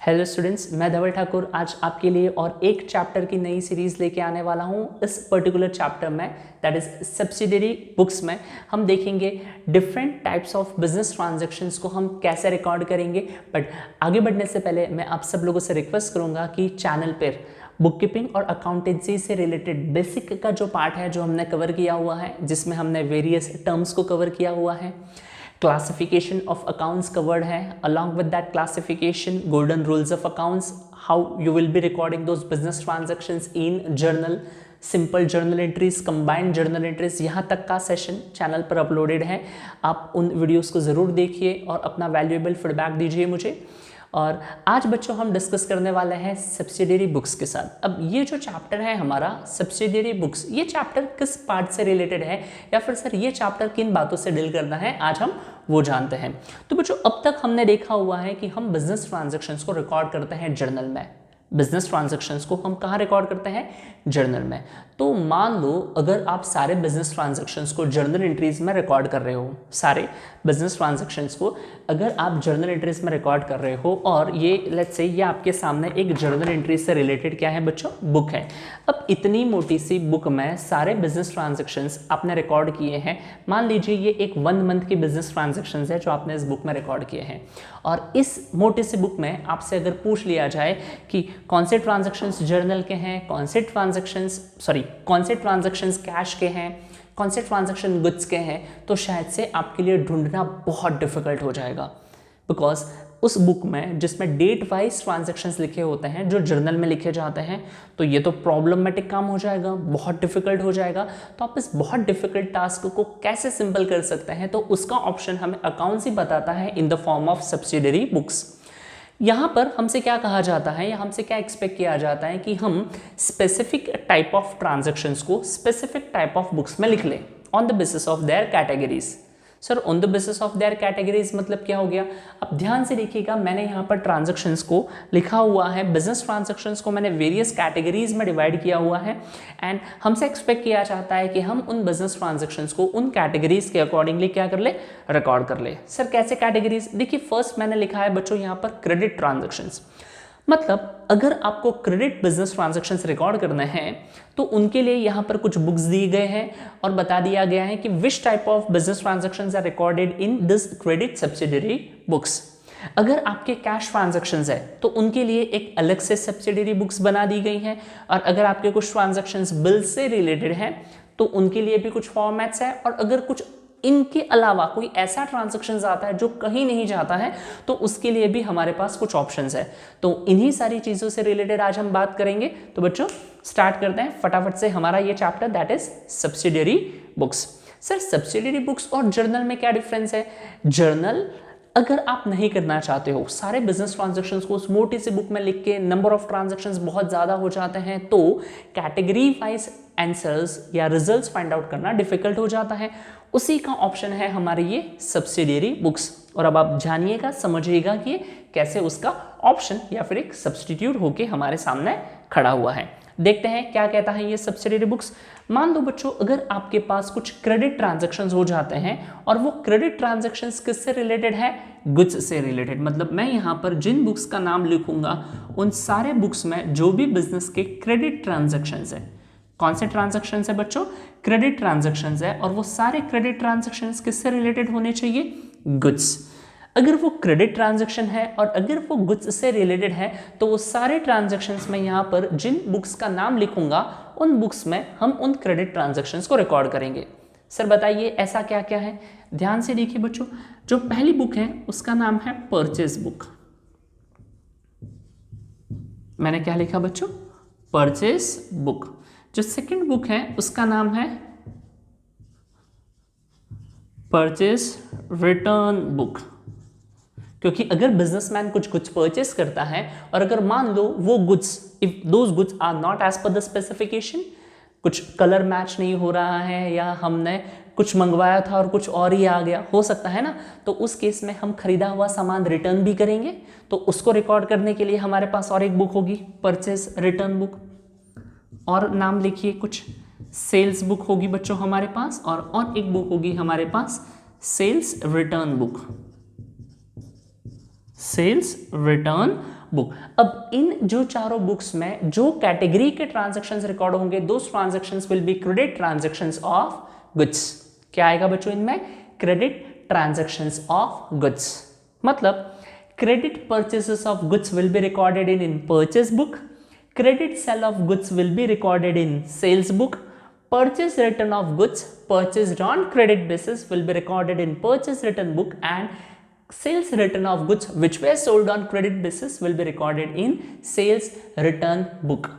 Hello students, मैं धवल ठाकुर आज आपके लिए और एक चैप्टर की नई सीरीज लेके आने वाला हूँ। इस पर्टिकुलर चैप्टर में दैट इज सब्सिडियरी बुक्स में हम देखेंगे different types of business transactions को हम कैसे रिकॉर्ड करेंगे। बट आगे बढ़ने से पहले मैं आप सब लोगों से रिक्वेस्ट करूँगा कि चैनल पर बुक कीपिंग और अकाउंटेंसी से रिलेटेड बेसिक का जो पार्ट है जो हमने कवर किया हुआ है, जिसमें हमने वेरियस टर्म्स को कवर किया हुआ है, classification of accounts covered है, along with that classification golden rules of accounts, how you will be recording those business transactions in journal, simple journal entries, combined journal entries, यहाँ तक का session channel पर uploaded है। आप उन videos को ज़रूर देखिए और अपना वैल्यूएबल फीडबैक दीजिए मुझे। और आज बच्चों हम डिस्कस करने वाले हैं सब्सिडियरी बुक्स के साथ। अब ये जो चैप्टर है हमारा सब्सिडियरी बुक्स, ये चैप्टर किस पार्ट से रिलेटेड है या फिर सर ये चैप्टर किन बातों से डील करना है, आज हम वो जानते हैं। तो बच्चों अब तक हमने देखा हुआ है कि हम बिजनेस ट्रांजैक्शंस को रिकॉर्ड करते हैं जर्नल में। बिजनेस ट्रांजैक्शंस को हम कहाँ रिकॉर्ड करते हैं? जर्नल में। तो मान लो अगर आप सारे बिजनेस ट्रांजैक्शंस को जर्नल एंट्रीज में रिकॉर्ड कर रहे हो, सारे बिजनेस ट्रांजैक्शंस को अगर आप जर्नल एंट्रीज में रिकॉर्ड कर रहे हो और ये लेट्स से ये आपके सामने एक जर्नल एंट्री से रिलेटेड क्या है बच्चों? बुक है। अब इतनी मोटी सी बुक में सारे बिजनेस ट्रांजैक्शंस आपने रिकॉर्ड किए हैं। मान लीजिए ये एक 1 मंथ की बिजनेस ट्रांजैक्शंस है जो आपने इस बुक में रिकॉर्ड किए हैं, और इस मोटी सी बुक में आपसे अगर पूछ लिया जाए कि कौन से ट्रांजैक्शंस जर्नल के हैं, कौन से ट्रांजैक्शंस कैश के हैं, कौन से ट्रांजैक्शन गुड्स के हैं, तो शायद से आपके लिए ढूंढना बहुत डिफिकल्ट हो जाएगा। बिकॉज उस बुक में जिसमें डेट वाइज ट्रांजैक्शंस लिखे होते हैं जो जर्नल में लिखे जाते हैं, तो ये तो प्रॉब्लमेटिक काम हो जाएगा, बहुत डिफिकल्ट हो जाएगा। तो आप इस बहुत डिफिकल्ट टास्क को कैसे सिंपल कर सकते हैं, तो उसका ऑप्शन हमें अकाउंट्स ही बताता है in the form of subsidiary books. यहाँ पर हमसे क्या कहा जाता है या हमसे क्या एक्सपेक्ट किया जाता है कि हम स्पेसिफिक टाइप ऑफ ट्रांजैक्शंस को स्पेसिफिक टाइप ऑफ बुक्स में लिख लें on the basis of their categories. Sir on the basis of their categories मतलब क्या हो गया? अब ध्यान से देखिएगा, मैंने यहाँ पर ट्रांजैक्शंस को लिखा हुआ है, बिजनेस ट्रांजैक्शंस को मैंने वेरियस कैटेगरीज में डिवाइड किया हुआ है। एंड हमसे एक्सपेक्ट किया जाता है कि हम उन बिजनेस ट्रांजैक्शंस को उन कैटेगरीज के अकॉर्डिंगली क्या कर ले? रिकॉर्ड कर ले। सर कैसे कैटेगरीज? देखिए फर्स्ट मैंने लिखा है बच्चों यहाँ पर क्रेडिट ट्रांजैक्शंस। मतलब अगर आपको क्रेडिट बिजनेस ट्रांजैक्शंस रिकॉर्ड करने हैं तो उनके लिए यहाँ पर कुछ बुक्स दिए गए हैं और बता दिया गया है कि which type of business transactions are recorded in this credit subsidiary books. अगर आपके कैश ट्रांजैक्शंस है तो उनके लिए एक अलग से सब्सिडियरी बुक्स बना दी गई हैं, और अगर आपके कुछ ट्रांजैक्शंस बिल से रिलेटेड हैं तो उनके लिए भी कुछ फॉर्मेट्स है, और अगर कुछ इनके अलावा कोई ऐसा ट्रांजैक्शंस आता है जो कहीं नहीं जाता है तो उसके लिए भी हमारे पास कुछ ऑप्शंस है। तो इन्हीं सारी चीज़ों से रिलेटेड आज हम बात करेंगे। तो बच्चों स्टार्ट करते हैं फटाफट से हमारा ये chapter that is subsidiary books. Sir subsidiary books और जर्नल में क्या डिफरेंस है? जर्नल अगर आप नहीं करना चाहते हो सारे बिजनेस ट्रांजैक्शंस को उस मोटी सी बुक में लिख के, नंबर ऑफ ट्रांजैक्शंस बहुत ज़्यादा हो जाते हैं तो कैटेगरी वाइज आंसर्स या रिजल्ट्स फाइंड आउट करना डिफिकल्ट हो जाता है। उसी का ऑप्शन है हमारे ये सब्सिडियरी बुक्स। और अब आप जानिएगा, समझिएगा कि कैसे उसका ऑप्शन या फिर एक सब्स्टिट्यूट होके हमारे सामने खड़ा हुआ है। देखते हैं क्या कहता है ये सब्सिडियरी बुक्स। मान लो बच्चों अगर आपके पास कुछ क्रेडिट ट्रांजैक्शंस हो जाते हैं और वो क्रेडिट ट्रांजैक्शंस किससे रिलेटेड है? गुड्स से रिलेटेड। मतलब मैं यहाँ पर जिन बुक्स का नाम लिखूंगा उन सारे बुक्स में जो भी बिजनेस के क्रेडिट ट्रांजैक्शंस है, कौन से ट्रांजैक्शंस है बच्चों? क्रेडिट ट्रांजैक्शंस है, और वो सारे क्रेडिट ट्रांजैक्शंस किससे रिलेटेड होने चाहिए? गुड्स। अगर वो क्रेडिट ट्रांजैक्शन है और अगर वो गुड्स से रिलेटेड है तो वो सारे ट्रांजैक्शंस में यहाँ पर जिन बुक्स का नाम लिखूंगा उन बुक्स में हम उन क्रेडिट ट्रांजैक्शंस को रिकॉर्ड करेंगे। सर बताइए ऐसा क्या क्या है? ध्यान से देखिए बच्चों, जो पहली बुक है उसका नाम है परचेज बुक। मैंने क्या लिखा बच्चों? Purchase book. जो सेकंड बुक है उसका नाम है परचेज रिटर्न बुक, क्योंकि अगर बिजनेसमैन कुछ गुड्स परचेस करता है और अगर मान लो वो goods, if those goods are not as per the specification, कुछ कलर मैच नहीं हो रहा है या हमने कुछ मंगवाया था और कुछ और ही आ गया, हो सकता है ना, तो उस केस में हम खरीदा हुआ सामान रिटर्न भी करेंगे। तो उसको रिकॉर्ड करने के लिए हमारे पास और एक बुक होगी परचेस रिटर्न बुक, और नाम लिखिए कुछ सेल्स बुक होगी बच्चों हमारे पास, और एक बुक होगी हमारे पास sales return book, sales return book. अब इन जो चारों बुक्स में जो कैटेगरी के ट्रांजैक्शंस रिकॉर्ड होंगे, those transactions will be credit transactions of goods. क्या आएगा बच्चों इनमें? Credit transactions of goods. मतलब credit purchases of goods will be recorded in purchase book, credit sale of goods will be recorded in sales book, purchase return of goods purchased on credit basis will be recorded in purchase return book, and sales return of goods which were sold on credit basis will be recorded in sales return book।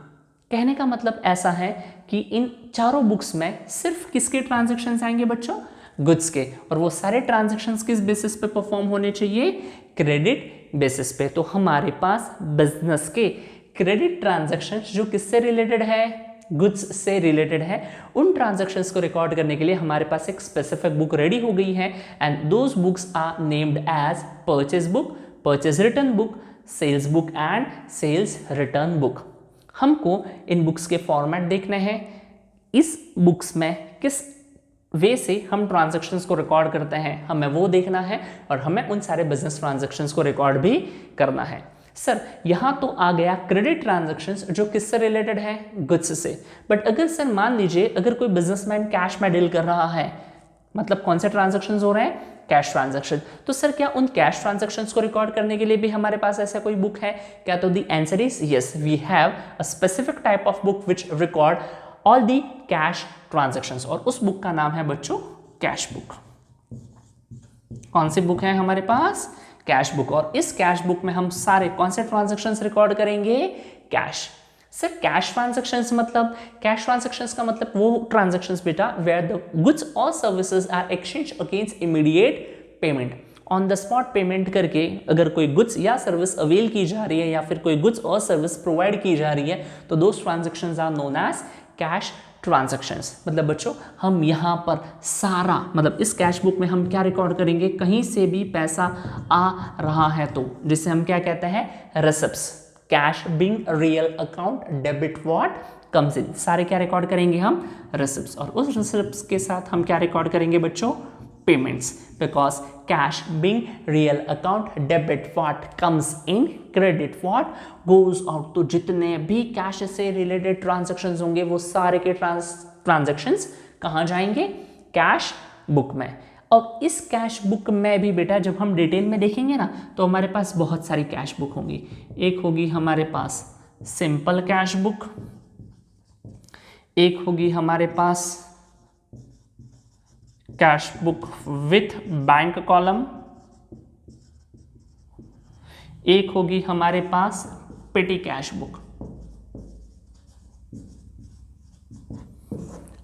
कहने का मतलब ऐसा है कि इन चारों books में सिर्फ किसके ट्रांजैक्शंस आएंगे बच्चों? गुड्स के। और वो सारे ट्रांजैक्शंस किस बेसिस पे परफॉर्म होने चाहिए? क्रेडिट बेसिस पे। तो हमारे पास बिजनेस के क्रेडिट ट्रांजैक्शंस जो किससे रिलेटेड है? गुड्स से रिलेटेड है। उन ट्रांजैक्शंस को रिकॉर्ड करने के लिए हमारे पास एक स्पेसिफिक बुक रेडी हो गई है, and those books are named as purchase book, purchase return book, sales book and sales return book. हमको इन बुक्स के फॉर्मेट देखने हैं, इस बुक्स में किस वे से हम ट्रांजैक्शंस को रिकॉर्ड करते हैं हमें वो देखना है, और हमें उन सारे बिजनेस ट्रांजैक्शंस को रिकॉर्ड भी करना है। सर यहां तो आ गया क्रेडिट ट्रांजैक्शंस जो किससे रिलेटेड है? गुड्स से। बट अगर सर मान लीजिए अगर कोई बिजनेसमैन कैश में डील कर रहा है, मतलब कौन से ट्रांजैक्शंस हो रहे हैं? Cash transaction. तो सर क्या उन कैश ट्रांजैक्शंस को रिकॉर्ड करने के लिए भी हमारे पास ऐसा कोई बुक है क्या? तो the answer is yes, we have a specific type of book which record all the cash transactions, और उस बुक का नाम है बच्चों कैश बुक। कौन सी बुक है हमारे पास? Cash book. और इस कैश बुक में हम सारे कौन से ट्रांजैक्शंस रिकॉर्ड करेंगे? कैश। सर कैश ट्रांजैक्शंस मतलब, कैश ट्रांजैक्शंस का मतलब वो ट्रांजैक्शंस बेटा वेयर द गुड्स और services are exchange against immediate payment. On the spot payment करके अगर कोई गुड्स या सर्विस अवेल की जा रही है या फिर कोई गुड्स और सर्विस प्रोवाइड की जा रही है, तो those transactions are known as cash transactions. मतलब बच्चों हम यहाँ पर सारा, मतलब इस कैश बुक में हम क्या रिकॉर्ड करेंगे? कहीं से भी पैसा आ रहा है तो, जिसे हम क्या कहते हैं? Receipts. Cash being real account, debit what comes in, सारे क्या रिकॉर्ड करेंगे हम? रिसिप्ट्स। और उस रिसिप्ट्स के साथ हम क्या रिकॉर्ड करेंगे बच्चों? Payments. Because cash being real account, debit what comes in, credit what goes out. तो जितने भी कैश से रिलेटेड ट्रांजैक्शंस होंगे वो सारे के ट्रांजैक्शंस कहाँ जाएंगे? कैश बुक में। और इस कैश बुक में भी बेटा जब हम डिटेल में देखेंगे ना, तो हमारे पास बहुत सारी कैश बुक होंगी। एक होगी हमारे पास सिंपल कैश बुक, एक होगी हमारे पास cash book with bank column, एक होगी हमारे पास पेटी कैश बुक।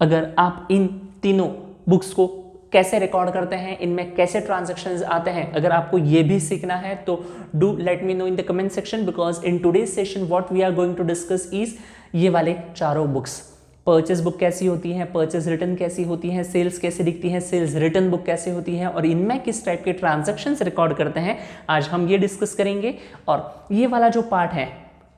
अगर आप इन तीनों बुक्स को कैसे रिकॉर्ड करते हैं, इनमें कैसे ट्रांजैक्शंस आते हैं, अगर आपको ये भी सीखना है तो do let me know in the comment section, because in today's session what we are going to discuss is ये वाले चारों बुक्स। परचेज बुक कैसी होती है, परचेज रिटर्न कैसी होती है, सेल्स कैसे दिखती है, सेल्स रिटर्न बुक कैसे होती है, और इनमें किस टाइप के ट्रांजैक्शंस रिकॉर्ड करते हैं, आज हम ये डिस्कस करेंगे। और ये वाला जो पार्ट है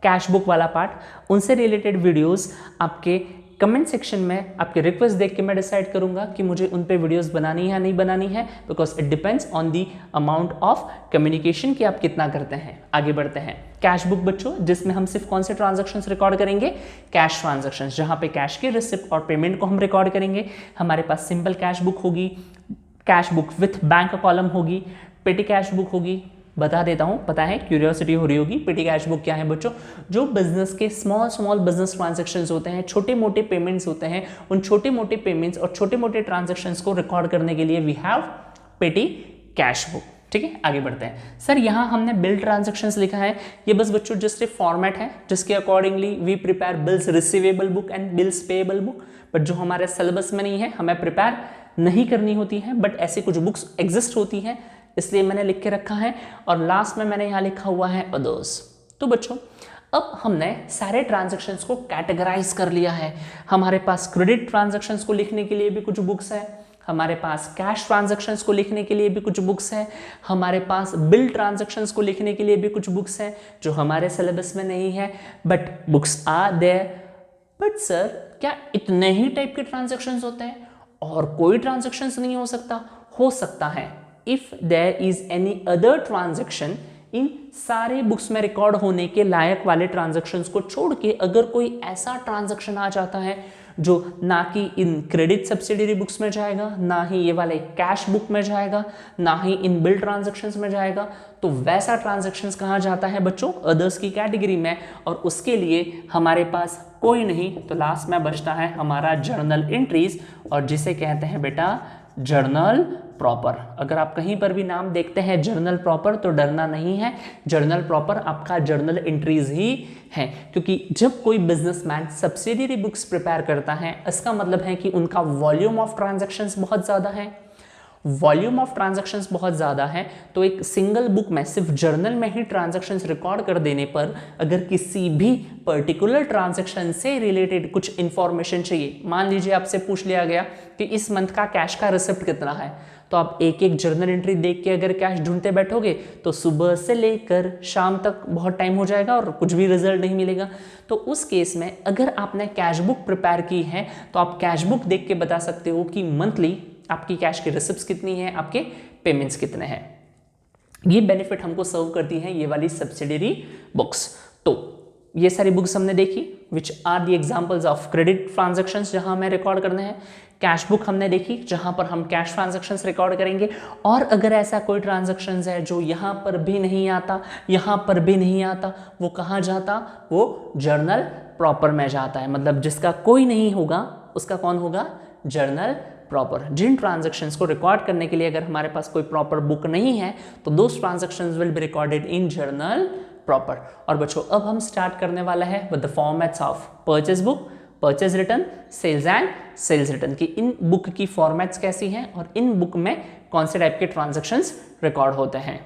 कैश बुक वाला पार्ट, उनसे रिलेटेड वीडियोस आपके कमेंट सेक्शन में आपके रिक्वेस्ट देख के मैं डिसाइड करूंगा कि मुझे उन पे वीडियोस बनानी है या नहीं बनानी है, because it depends on the amount of communication कि आप कितना करते हैं। आगे बढ़ते हैं। कैश बुक बच्चों जिसमें हम सिर्फ कौन से ट्रांजैक्शंस रिकॉर्ड करेंगे? कैश ट्रांजैक्शंस, जहां पे कैश की रिसिप्ट और पेमेंट को हम रिकॉर्ड करेंगे। हमारे पास सिंपल कैश बुक होगी, cash book with bank column होगी, पेटी कैश बुक होगी। बता देता हूं, पता है क्यूरियोसिटी हो रही होगी, पेटी कैश बुक क्या है बच्चों? जो बिजनेस के स्मॉल बिजनेस ट्रांजैक्शंस होते हैं, छोटे मोटे पेमेंट्स होते हैं, उन छोटे मोटे पेमेंट्स और छोटे मोटे ट्रांजैक्शंस को रिकॉर्ड करने के लिए we have petty cash book. ठीक है, आगे बढ़ते हैं। सर यहाँ हमने बिल ट्रांजैक्शंस लिखा है, ये बस बच्चों जस्ट एक फॉर्मेट है जिसके accordingly we prepare bills receivable book and bills payable book, but जो हमारे सिलेबस में नहीं है, हमें प्रिपेयर नहीं करनी होती है, बट ऐसी कुछ बुक्स एग्जिस्ट होती हैं, इसलिए मैंने लिख के रखा है। और लास्ट में मैंने यहाँ लिखा हुआ है अदर्स। तो बच्चों अब हमने सारे ट्रांजैक्शंस को कैटेगराइज कर लिया है। हमारे पास क्रेडिट ट्रांजैक्शंस को लिखने के लिए भी कुछ बुक्स है, हमारे पास कैश ट्रांजैक्शंस को लिखने के लिए भी कुछ बुक्स है, हमारे पास बिल ट्रांजैक्शंस को लिखने के लिए भी कुछ बुक्स हैं जो हमारे सिलेबस में नहीं है, but books are there. But sir क्या इतने ही टाइप के ट्रांजैक्शंस होते हैं और कोई ट्रांजैक्शंस नहीं हो सकता? हो सकता है। If there is any other transaction इन सारे बुक्स में रिकॉर्ड होने के लायक वाले ट्रांजैक्शंस को छोड़ के अगर कोई ऐसा ट्रांजैक्शन आ जाता है जो ना कि इन क्रेडिट सब्सिडियरी बुक्स में जाएगा, ना ही ये वाले कैश बुक में जाएगा, ना ही इन बिल ट्रांजैक्शंस में जाएगा, तो वैसा ट्रांजैक्शंस कहाँ जाता है बच्चों? अदर्स की कैटेगरी में। और उसके लिए हमारे पास कोई नहीं, तो लास्ट में बचता है हमारा जर्नल एंट्रीज, और जिसे कहते हैं बेटा जर्नल प्रॉपर। अगर आप कहीं पर भी नाम देखते हैं जर्नल प्रॉपर तो डरना नहीं है, जर्नल प्रॉपर आपका जर्नल एंट्रीज ही है। क्योंकि जब कोई बिजनेसमैन सब्सिडियरी बुक्स प्रिपेयर करता है, इसका मतलब है कि उनका वॉल्यूम ऑफ ट्रांजैक्शंस बहुत ज़्यादा है। वॉल्यूम ऑफ ट्रांजैक्शंस बहुत ज़्यादा है, तो एक सिंगल बुक में सिर्फ जर्नल में ही ट्रांजैक्शंस रिकॉर्ड कर देने पर अगर किसी भी पर्टिकुलर ट्रांजैक्शन से रिलेटेड कुछ इंफॉर्मेशन चाहिए, मान लीजिए आपसे पूछ लिया गया कि इस मंथ का कैश का रिसिप्ट कितना है, तो आप एक एक जर्नल एंट्री देख के अगर कैश ढूंढते बैठोगे तो सुबह से लेकर शाम तक बहुत टाइम हो जाएगा और कुछ भी रिजल्ट नहीं मिलेगा। तो उस केस में अगर आपने कैश बुक प्रिपेयर की है तो आप कैश बुक देख के बता सकते हो कि मंथली आपकी कैश की रिसिप्ट्स कितनी है, आपके पेमेंट्स कितने हैं। ये बेनिफिट हमको सर्व करती हैं ये वाली सब्सिडियरी बुक्स। तो ये सारी बुक्स हमने देखी which are the examples of credit transactions जहां हमें रिकॉर्ड करने हैं। कैश बुक हमने देखी जहां पर हम कैश ट्रांजैक्शंस रिकॉर्ड करेंगे। और अगर ऐसा कोई ट्रांजैक्शंस है जो यहां पर भी नहीं आता, यहां पर भी नहीं आता, वो कहां जाता? वो जर्नल प्रॉपर में जाता है। मतलब जिसका कोई नहीं होगा उसका कौन होगा? Journal proper. जिन ट्रांजैक्शंस को रिकॉर्ड करने के लिए अगर हमारे पास कोई प्रॉपर बुक नहीं है तो those transactions will be recorded in journal proper. और बच्चों अब हम स्टार्ट करने वाला है with the formats of purchase book, purchase return, sales and sales return की इन बुक की फॉर्मेट्स कैसी हैं और इन बुक में कौन से टाइप के ट्रांजैक्शंस रिकॉर्ड होते हैं।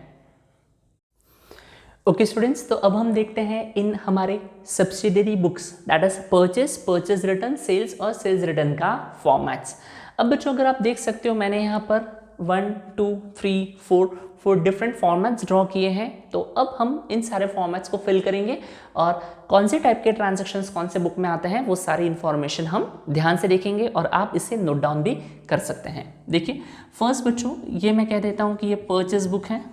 ओके स्टूडेंट्स, तो अब हम देखते हैं इन हमारे subsidiary books that is purchase, purchase return, sales और सेल्स रिटर्न का फॉर्मेट्स। अब बच्चों अगर आप देख सकते हो मैंने यहाँ पर 1 2 3 4 डिफरेंट फॉर्मेट्स ड्रॉ किए हैं। तो अब हम इन सारे फॉर्मेट्स को फिल करेंगे और कौन से टाइप के ट्रांजैक्शंस कौन से बुक में आते हैं वो सारी इंफॉर्मेशन हम ध्यान से देखेंगे और आप इसे नोट डाउन भी कर सकते हैं। देखिए फर्स्ट बच्चों ये मैं कह देता हूँ कि ये परचेज बुक है,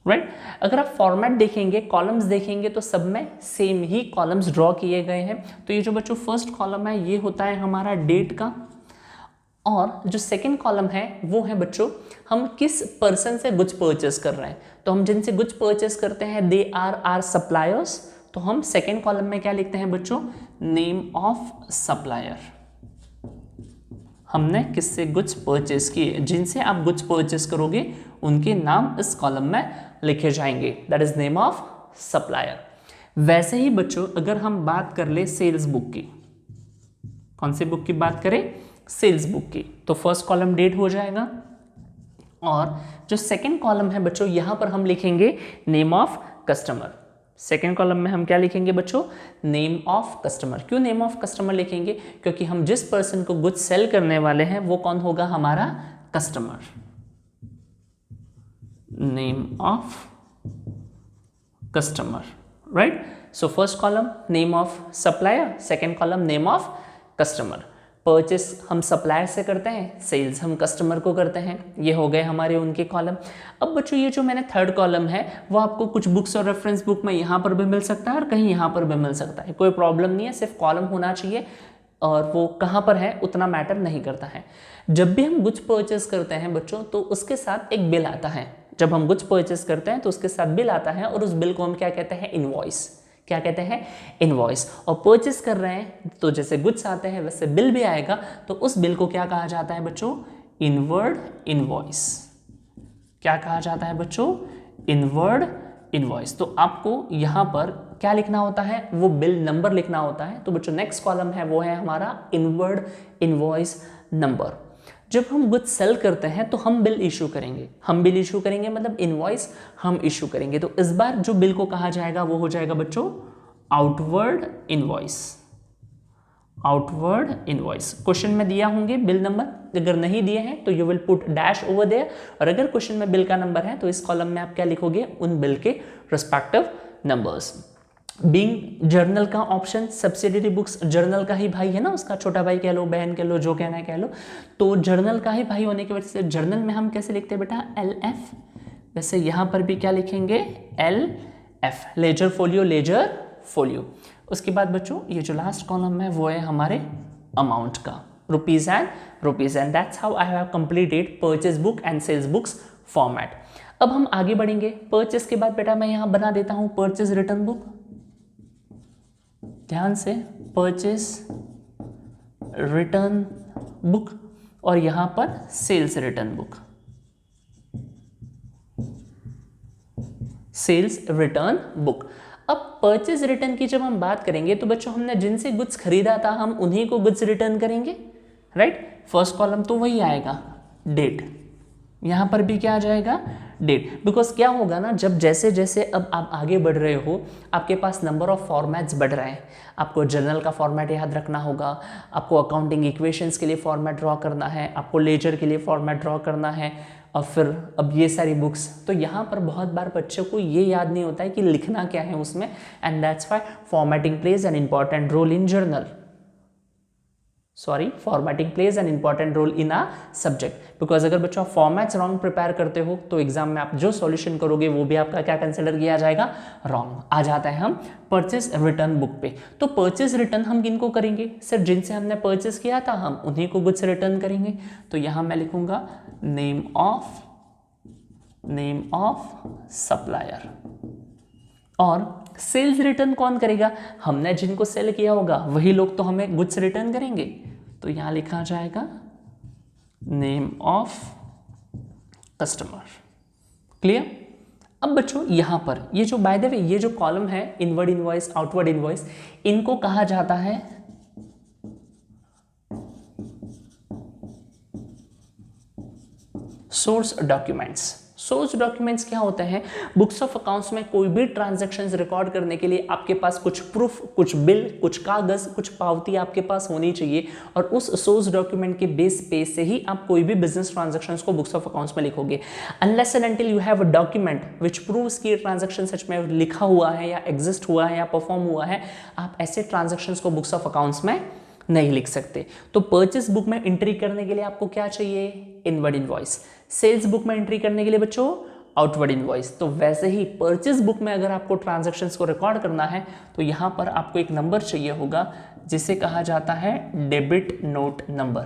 राइट। अगर आप फॉर्मेट देखेंगे, कॉलम्स देखेंगे तो सब में सेम ही कॉलम्स ड्रॉ किए गए हैं। तो ये जो बच्चों फर्स्ट कॉलम है ये होता है हमारा डेट का, और जो सेकंड कॉलम है वो है बच्चों हम किस पर्सन से गुड्स परचेस कर रहे हैं। तो हम जिनसे गुड्स परचेस करते हैं दे आर सप्लायर्स, तो हम सेकंड कॉलम में क्या लिखते हैं बच्चों? Name of supplier. हमने किससे गुड्स परचेस किए, जिनसे आप गुड्स परचेस करोगे उनके नाम इस कॉलम में लिखे जाएंगे, that is name of supplier. वैसे ही बच्चों अगर हम बात कर ले सेल्स बुक की, कौन सी बुक की बात करें? सेल्स बुक की, तो फर्स्ट कॉलम डेट हो जाएगा और जो सेकंड कॉलम है बच्चों यहां पर हम लिखेंगे name of customer. Second column में हम क्या लिखेंगे बच्चों? Name of customer. क्यों नेम ऑफ कस्टमर लिखेंगे? क्योंकि हम जिस पर्सन को गुड्स सेल करने वाले हैं वो कौन होगा? हमारा customer. Name of customer, right. So first column name of supplier, second column name of customer. Purchase हम सप्लायर से करते हैं, सेल्स हम कस्टमर को करते हैं। ये हो गए हमारे उनके कॉलम। अब बच्चों ये जो मैंने थर्ड कॉलम है वो आपको कुछ बुक्स और रेफरेंस बुक में यहाँ पर भी मिल सकता है और कहीं यहाँ पर भी मिल सकता है, कोई प्रॉब्लम नहीं है, सिर्फ कॉलम होना चाहिए और वो कहाँ पर है उतना मैटर नहीं करता है। जब भी हम गुड्स परचेस करते हैं बच्चों तो उसके साथ एक बिल आता है। जब हम गुड्स परचेस करते हैं तो उसके साथ बिल आता है और उस बिल को हम क्या कहते हैं? इनवॉइस। क्या कहते हैं? इनवॉइस। और परचेस कर रहे हैं तो जैसे गुड्स आते हैं वैसे बिल भी आएगा, तो उस बिल को क्या कहा जाता है बच्चों? Inward invoice. क्या कहा जाता है बच्चों? Inward invoice. तो आपको यहाँ पर क्या लिखना होता है? वो बिल नंबर लिखना होता है। तो बच्चों नेक्स्ट कॉलम है वो है हमारा इनवर्ड इनवॉइस नंबर। जब हम गुड्स सेल करते हैं तो हम बिल इशू करेंगे, हम बिल इशू करेंगे मतलब इनवॉइस हम इशू करेंगे। तो इस बार जो बिल को कहा जाएगा वो हो जाएगा बच्चों outward invoice. Outward invoice question में दिया होंगे बिल नंबर, अगर नहीं दिए हैं तो you will put dash over there, और अगर क्वेश्चन में बिल का नंबर है तो इस कॉलम में आप क्या लिखोगे? उन बिल के रिस्पेक्टिव नंबर्स। बीइंग जर्नल का ऑप्शन, सब्सिडियरी बुक्स जर्नल का ही भाई है ना, उसका छोटा भाई कह लो, बहन कह लो, जो कहना है कह लो, तो जर्नल का ही भाई होने की वजह से जर्नल में हम कैसे लिखते हैं बेटा, LF। वैसे यहाँ पर भी क्या लिखेंगे, LF, ledger folio, ledger folio. उसके बाद बच्चों ये जो लास्ट कॉलम है वो है हमारे अमाउंट का, rupees and that's how I have completed purchase book and sales books format. अब हम आगे बढ़ेंगे। परचेज के बाद बेटा मैं यहाँ बना देता हूँ परचेज रिटर्न बुक, ध्यान से, परचेज रिटर्न बुक, और यहां पर sales return book, sales return book. अब परचेज रिटर्न की जब हम बात करेंगे तो बच्चों हमने जिनसे गुड्स खरीदा था हम उन्हीं को गुड्स रिटर्न करेंगे, राइट। फर्स्ट कॉलम तो वही आएगा, डेट, यहां पर भी क्या आ जाएगा, डेट। बिकॉज क्या होगा ना, जब जैसे जैसे अब आप आगे बढ़ रहे हो आपके पास नंबर ऑफ फॉर्मेट्स बढ़ रहे हैं। आपको जर्नल का फॉर्मेट याद रखना होगा, आपको अकाउंटिंग इक्वेशंस के लिए फॉर्मेट ड्रॉ करना है, आपको लेजर के लिए फॉर्मेट ड्रॉ करना है, और फिर अब ये सारी बुक्स। तो यहाँ पर बहुत बार बच्चों को ये याद नहीं होता है कि लिखना क्या है उसमें, and that's why formatting plays an important role in journal. Formatting plays an important role in a subject. Because अगर बच्चों आप फॉर्मेट्स रॉन्ग प्रिपेयर करते हो तो एग्जाम में आप जो सॉल्यूशन करोगे वो भी आपका क्या कंसिडर किया जाएगा, रॉन्ग। आ जाता है हम परचेज रिटर्न बुक पे। तो परचेज रिटर्न हम किनको करेंगे, सिर्फ जिनसे हमने परचेज किया था हम उन्हीं को गुड्स रिटर्न करेंगे। तो यहां मैं लिखूंगा नेम ऑफ सप्लायर। और सेल्स रिटर्न कौन करेगा, हमने जिनको सेल किया होगा वही लोग तो हमें गुड्स रिटर्न करेंगे। तो यहां लिखा जाएगा नेम ऑफ कस्टमर। क्लियर। अब बच्चों यहां पर ये जो बाय द वे ये जो कॉलम है, इनवर्ड इनवॉइस, आउटवर्ड इनवॉइस, इनको कहा जाता है सोर्स डॉक्यूमेंट्स। सोर्स डॉक्यूमेंट्स क्या होते हैं, बुक्स ऑफ अकाउंट्स में कोई भी ट्रांजैक्शंस रिकॉर्ड करने के लिए आपके पास कुछ प्रूफ, कुछ बिल, कुछ कागज, कुछ पावती आपके पास होनी चाहिए, और उस सोर्स डॉक्यूमेंट के बेस पे से ही आप कोई भी बिजनेस ट्रांजैक्शंस को बुक्स ऑफ अकाउंट्स में लिखोगे। Unless and until you have a document which proves कि ट्रांजैक्शन सच में लिखा हुआ है या एग्जिस्ट हुआ है या परफॉर्म हुआ है, आप ऐसे ट्रांजैक्शंस को बुक्स ऑफ अकाउंट्स में नहीं लिख सकते। तो परचेस बुक में एंट्री करने के लिए आपको क्या चाहिए, इनवर्ड इनवॉइस। सेल्स बुक में एंट्री करने के लिए बच्चों आउटवर्ड इनवॉइस। तो वैसे ही परचेस बुक में अगर आपको ट्रांजैक्शंस को रिकॉर्ड करना है तो यहां पर आपको एक नंबर चाहिए होगा जिसे कहा जाता है डेबिट नोट नंबर।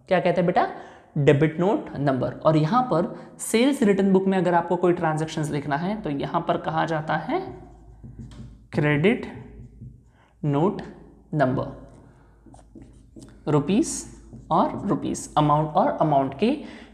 क्या कहते हैं बेटा, डेबिट नोट नंबर। और यहां पर सेल्स रिटर्न बुक में अगर आपको कोई ट्रांजैक्शंस लिखना है तो यहां पर कहा जाता है क्रेडिट नोट नंबर, रुपीस और रुपीस, अमाउंट और अमाउंट के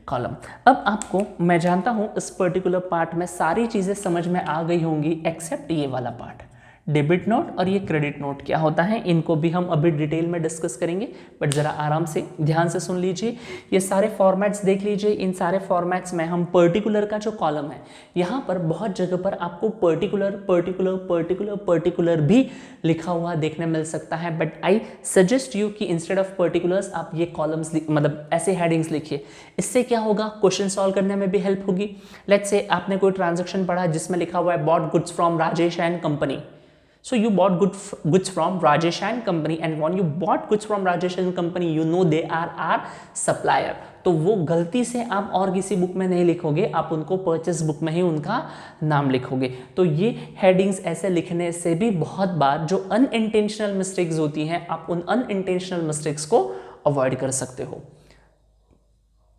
कॉलम। अब आपको मैं जानता हूं इस पर्टिकुलर पार्ट में सारी चीजें समझ में आ गई होंगी एक्सेप्ट ये वाला पार्ट, डेबिट नोट और ये क्रेडिट नोट क्या होता है, इनको भी हम अभी डिटेल में डिस्कस करेंगे। बट जरा आराम से ध्यान से सुन लीजिए, ये सारे फॉर्मेट्स देख लीजिए। इन सारे फॉर्मेट्स में हम पर्टिकुलर का जो कॉलम है, यहाँ पर बहुत जगह पर आपको पर्टिकुलर पर्टिकुलर पर्टिकुलर पर्टिकुलर भी लिखा हुआ देखने मिल सकता है। बट आई सजेस्ट यू कि इंस्टेड ऑफ पर्टिकुलर्स आप ये कॉलम्स मतलब ऐसे हेडिंग्स लिखिए। इससे क्या होगा, क्वेश्चन सॉल्व करने में भी हेल्प होगी। लेट्स से आपने कोई ट्रांजेक्शन पढ़ा जिसमें लिखा हुआ है bought goods from Rajesh and company. So you bought goods from Rajesh and company, and when you bought goods from Rajesh and company, you know they are our supplier. तो वो गलती से आप और किसी बुक में नहीं लिखोगे, आप उनको परचेस बुक में ही उनका नाम लिखोगे। तो ये हेडिंग्स ऐसे लिखने से भी बहुत बार जो अनइंटेंशनल मिस्टेक्स होती हैं, आप उन अनइंटेंशनल मिस्टेक्स को अवॉइड कर सकते हो।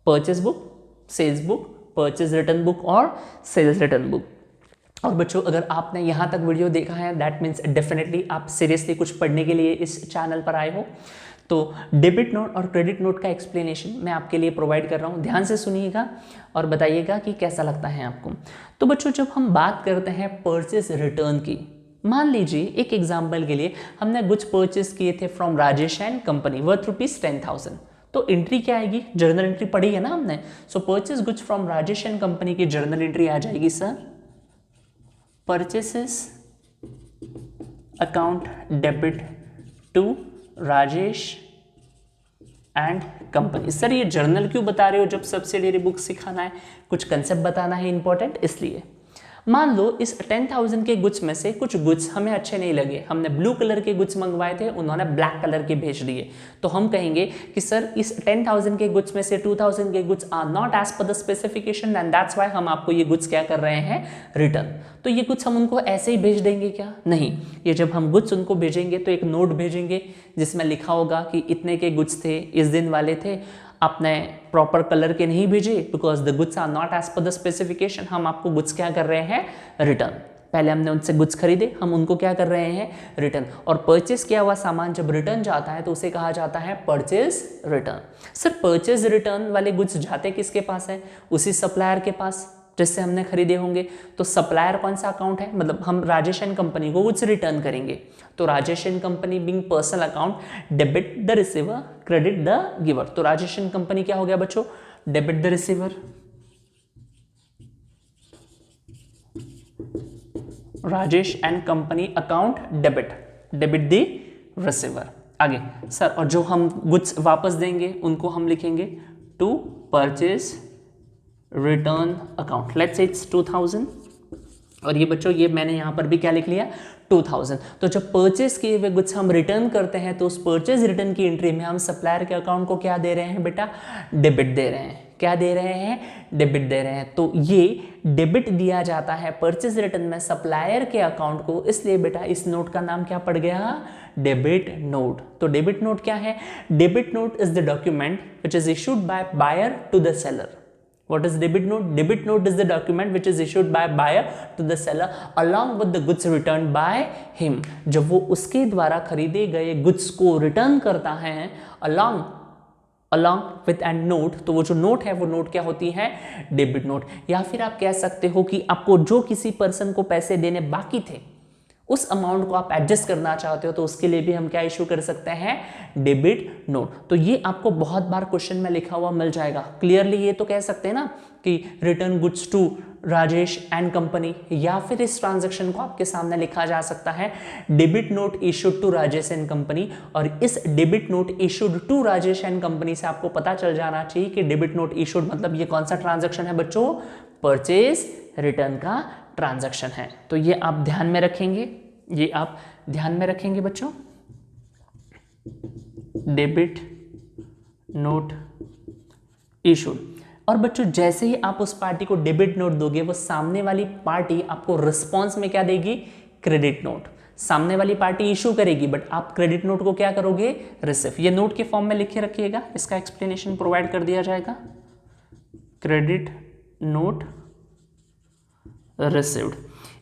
Purchase book, sales book, purchase return book और सेल्स रिटर्न बुक। और बच्चों अगर आपने यहाँ तक वीडियो देखा है दैट मीन्स डेफिनेटली आप सीरियसली कुछ पढ़ने के लिए इस चैनल पर आए हो। तो डेबिट नोट और क्रेडिट नोट का एक्सप्लेनेशन मैं आपके लिए प्रोवाइड कर रहा हूँ, ध्यान से सुनिएगा और बताइएगा कि कैसा लगता है आपको। तो बच्चों जब हम बात करते हैं परचेस रिटर्न की, मान लीजिए एक एग्जाम्पल के लिए हमने गुड्स परचेस किए थे from Rajesh and company worth ₹10,000। तो एंट्री क्या आएगी, जर्नल एंट्री पढ़ी है ना हमने। So purchase goods from Rajesh and company की जर्नल एंट्री आ जाएगी sir purchases account debit to Rajesh and company. Sir ये जर्नल क्यों बता रहे हो जब सब्सिडियरी बुक सिखाना है, कुछ कंसेप्ट बताना है इंपॉर्टेंट इसलिए। मान लो इस 10,000 के गुड्स में से कुछ गुड्स हमें अच्छे नहीं लगे, हमने ब्लू कलर के गुड्स मंगवाए थे, उन्होंने ब्लैक कलर के भेज दिए, तो हम कहेंगे कि सर इस 10,000 के गुड्स में से 2,000 के goods are not as per the specification and that's why हम आपको ये गुड्स क्या कर रहे हैं, रिटर्न। तो ये गुड्स हम उनको ऐसे ही भेज देंगे क्या? नहीं, ये जब हम गुड्स उनको भेजेंगे तो एक नोट भेजेंगे जिसमें लिखा होगा कि इतने के गुड्स थे, इस दिन वाले थे, आपने प्रॉपर कलर के नहीं भेजे because the goods are not as per the specification, हम आपको गुड्स क्या कर रहे हैं, रिटर्न। पहले हमने उनसे गुड्स खरीदे, हम उनको क्या कर रहे हैं, रिटर्न। और परचेस किया हुआ सामान जब रिटर्न जाता है तो उसे कहा जाता है purchase return. Sir purchase return वाले गुड्स जाते किसके पास है? उसी सप्लायर के पास जिससे हमने खरीदे होंगे। तो सप्लायर कौन सा अकाउंट है? मतलब हम राजेश एंड कंपनी को गुड्स रिटर्न करेंगे, तो Rajesh and company being personal account, debit the receiver, credit the giver. तो राजेश एंड कंपनी क्या हो गया बच्चों, debit the receiver, Rajesh and company account debit, debit the receiver. आगे सर, और जो हम गुड्स वापस देंगे उनको हम लिखेंगे to purchase return account, let's say it's 2000। और ये बच्चों ये मैंने यहाँ पर भी क्या लिख लिया, 2000। तो जब परचेज किए हुए गुड्स हम रिटर्न करते हैं तो उस परचेज रिटर्न की एंट्री में हम सप्लायर के अकाउंट को क्या दे रहे हैं बेटा, डेबिट दे रहे हैं। क्या दे रहे हैं, डेबिट दे रहे हैं। तो ये डेबिट दिया जाता है परचेज रिटर्न में सप्लायर के अकाउंट को, इसलिए बेटा इस नोट का नाम क्या पड़ गया, डेबिट नोट। तो डेबिट नोट क्या है, debit note is the document which is issued by buyer to the seller. What is debit note? Debit note is the document which is issued by buyer to the seller along with the goods returned by him. जब वो उसके द्वारा खरीदे गए goods को return करता है along with and note, तो वो जो नोट है वो नोट क्या होती है, डेबिट नोट। या फिर आप कह सकते हो कि आपको जो किसी पर्सन को पैसे देने बाकी थे उस अमाउंट को आप एडजस्ट करना चाहते हो तो उसके लिए भी हम क्या इशू कर सकते हैं, डेबिट नोट। तो ये आपको बहुत बार क्वेश्चन में लिखा हुआ मिल जाएगा। क्लियरली ये तो कह सकते हैं ना कि return goods to Rajesh and company, या फिर इस ट्रांजैक्शन को आपके सामने लिखा जा सकता है debit note issued to Rajesh and company. और इस debit note issued to Rajesh and company से आपको पता चल जाना चाहिए कि डेबिट नोट इशूड मतलब ये कौन सा ट्रांजैक्शन है बच्चों, परचेज रिटर्न का ट्रांजैक्शन है। तो ये आप ध्यान में रखेंगे, ये आप ध्यान में रखेंगे बच्चों, डेबिट नोट इशूड। और बच्चों जैसे ही आप उस पार्टी को डेबिट नोट दोगे वो सामने वाली पार्टी आपको रिस्पॉन्स में क्या देगी, क्रेडिट नोट। सामने वाली पार्टी इशू करेगी बट आप क्रेडिट नोट को क्या करोगे, रिसीव। ये नोट के फॉर्म में लिखे रखिएगा, इसका एक्सप्लेनेशन प्रोवाइड कर दिया जाएगा। क्रेडिट नोट रिसीव्ड,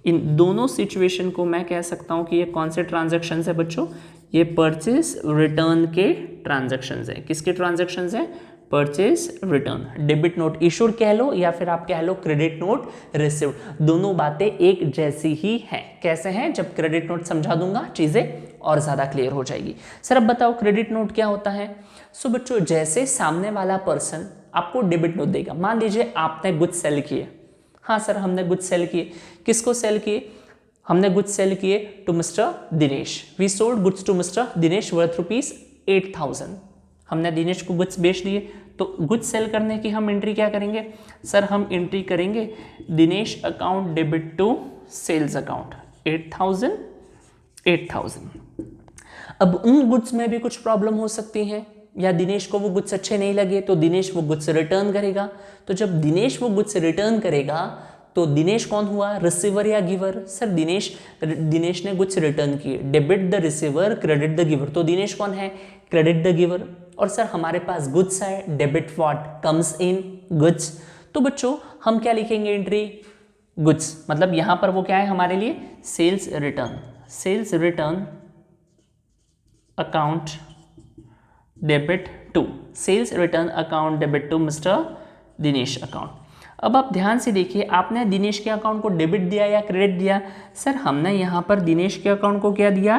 इन दोनों सिचुएशन को मैं कह सकता हूं कि ये कौन से ट्रांजैक्शंस है बच्चों, ये परचेज रिटर्न के ट्रांजैक्शंस है। किसके ट्रांजैक्शंस है, purchase return. Debit note issued कह लो या फिर आप कह लो क्रेडिट नोट रिसीव्ड, दोनों बातें एक जैसी ही हैं। कैसे हैं, जब क्रेडिट नोट समझा दूंगा चीजें और ज्यादा क्लियर हो जाएगी। सर अब बताओ क्रेडिट नोट क्या होता है। सो बच्चों जैसे सामने वाला पर्सन आपको डेबिट नोट देगा, मान लीजिए आपने गुड्स सेल किए, हाँ सर हमने गुड्स सेल किए, किसको सेल किए, हमने गुड्स सेल किए to mister Dinesh. We sold goods to mister Dinesh worth ₹8,000। हमने दिनेश को गुड्स बेच दिए, तो गुड्स सेल करने की हम एंट्री क्या करेंगे, सर हम एंट्री करेंगे Dinesh account debit to sales account 8,000। अब उन गुड्स में भी कुछ प्रॉब्लम हो सकती है, या दिनेश को वो गुड्स अच्छे नहीं लगे तो दिनेश वो गुड्स रिटर्न करेगा। तो जब दिनेश वो गुड्स रिटर्न करेगा तो दिनेश कौन हुआ, रिसीवर या गिवर। सर दिनेश ने गुड्स रिटर्न किए, debit the receiver credit the giver, तो दिनेश कौन है, क्रेडिट द गिवर। और सर हमारे पास गुड्स है, debit what comes in goods, तो बच्चों हम क्या लिखेंगे एंट्री, गुड्स, मतलब यहां पर वो क्या है हमारे लिए, sales return account debit to, sales return account debit to mister Dinesh account. अब आप ध्यान से देखिए, आपने दिनेश के अकाउंट को डेबिट दिया या क्रेडिट दिया, सर हमने यहाँ पर दिनेश के अकाउंट को क्या दिया,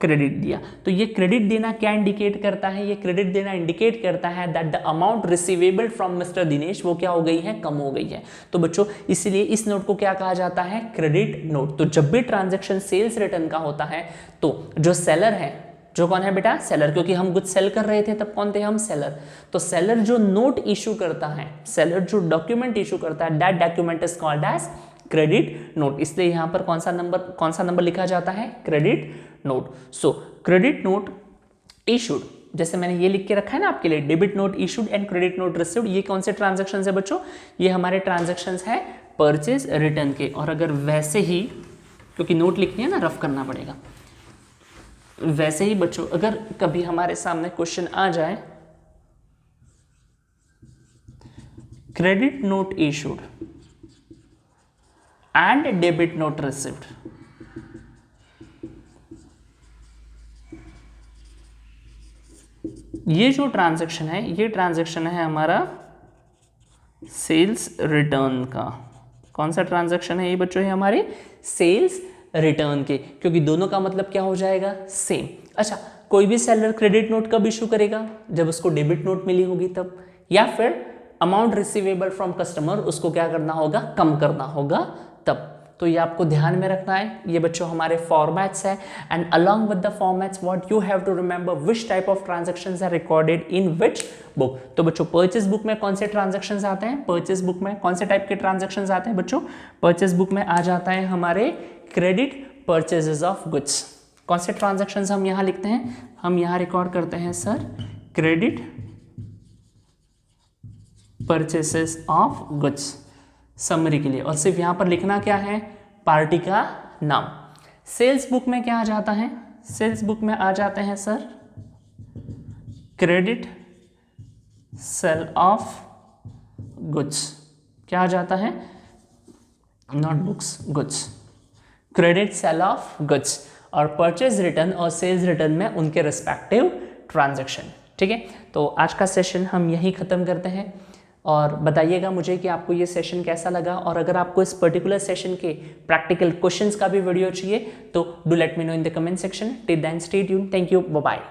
क्रेडिट दिया। तो ये क्रेडिट देना क्या इंडिकेट करता है, ये क्रेडिट देना इंडिकेट करता है that the amount receivable from mister Dinesh वो क्या हो गई है, कम हो गई है। तो बच्चों इसलिए इस नोट को क्या कहा जाता है, क्रेडिट नोट। तो जब भी ट्रांजैक्शन सेल्स रिटर्न का होता है तो जो सेलर है, जो कौन है बेटा, सेलर, क्योंकि हम गुड्स सेल कर रहे थे तब कौन थे हम, सेलर। तो सेलर जो नोट इशू करता है, सेलर जो डॉक्यूमेंट इशू करता है, that document is called as credit note, इसलिए यहाँ पर कौन सा नंबर लिखा जाता है, credit note. So credit note issued, जैसे मैंने ये लिख के रखा है ना आपके लिए, debit note issued and credit note received, ये कौन से ट्रांजेक्शन है बच्चों, ये हमारे ट्रांजेक्शन है परचेज रिटर्न के। और अगर वैसे ही, क्योंकि नोट लिखनी है ना, रफ करना पड़ेगा, वैसे ही बच्चों अगर कभी हमारे सामने क्वेश्चन आ जाए credit note issued and debit note received, ये जो ट्रांजैक्शन है, ये ट्रांजैक्शन है हमारा सेल्स रिटर्न का। कौन सा ट्रांजैक्शन है ये बच्चों, है हमारे सेल्स रिटर्न के, क्योंकि दोनों का मतलब क्या हो जाएगा, सेम। अच्छा, कोई भी सेलर क्रेडिट नोट कब इशू करेगा, जब उसको डेबिट नोट मिली होगी तब, या फिर अमाउंट रिसीवेबल फ्रॉम कस्टमर उसको क्या करना होगा, कम करना होगा तब। तो ये आपको ध्यान में रखना है। ये बच्चों हमारे फॉर्मेट्स है, and along with the formats what you have to remember which type of transactions are recorded in which book. तो बच्चों परचेज बुक में कौन से ट्रांजैक्शंस आते हैं, परचेज बुक में कौन से टाइप के ट्रांजैक्शंस आते हैं बच्चों, परचेज बुक में आ जाता है हमारे क्रेडिट परचेजेस ऑफ गुड्स। कौन से ट्रांजैक्शंस हम यहाँ लिखते हैं, हम यहाँ रिकॉर्ड करते हैं sir credit purchases of goods, summary के लिए। और सिर्फ यहां पर लिखना क्या है, पार्टी का नाम। सेल्स बुक में क्या आ जाता है, सेल्स बुक में आ जाते हैं sir credit sale of goods, क्या आ जाता है, not books, goods, credit sale of goods. और परचेज रिटर्न और सेल्स रिटर्न में उनके रिस्पेक्टिव ट्रांजैक्शन। ठीक है, तो आज का सेशन हम यहीं ख़त्म करते हैं, और बताइएगा मुझे कि आपको ये सेशन कैसा लगा, और अगर आपको इस पर्टिकुलर सेशन के प्रैक्टिकल क्वेश्चंस का भी वीडियो चाहिए तो do let me know in the comment section. Till then stay tuned, thank you, bye bye.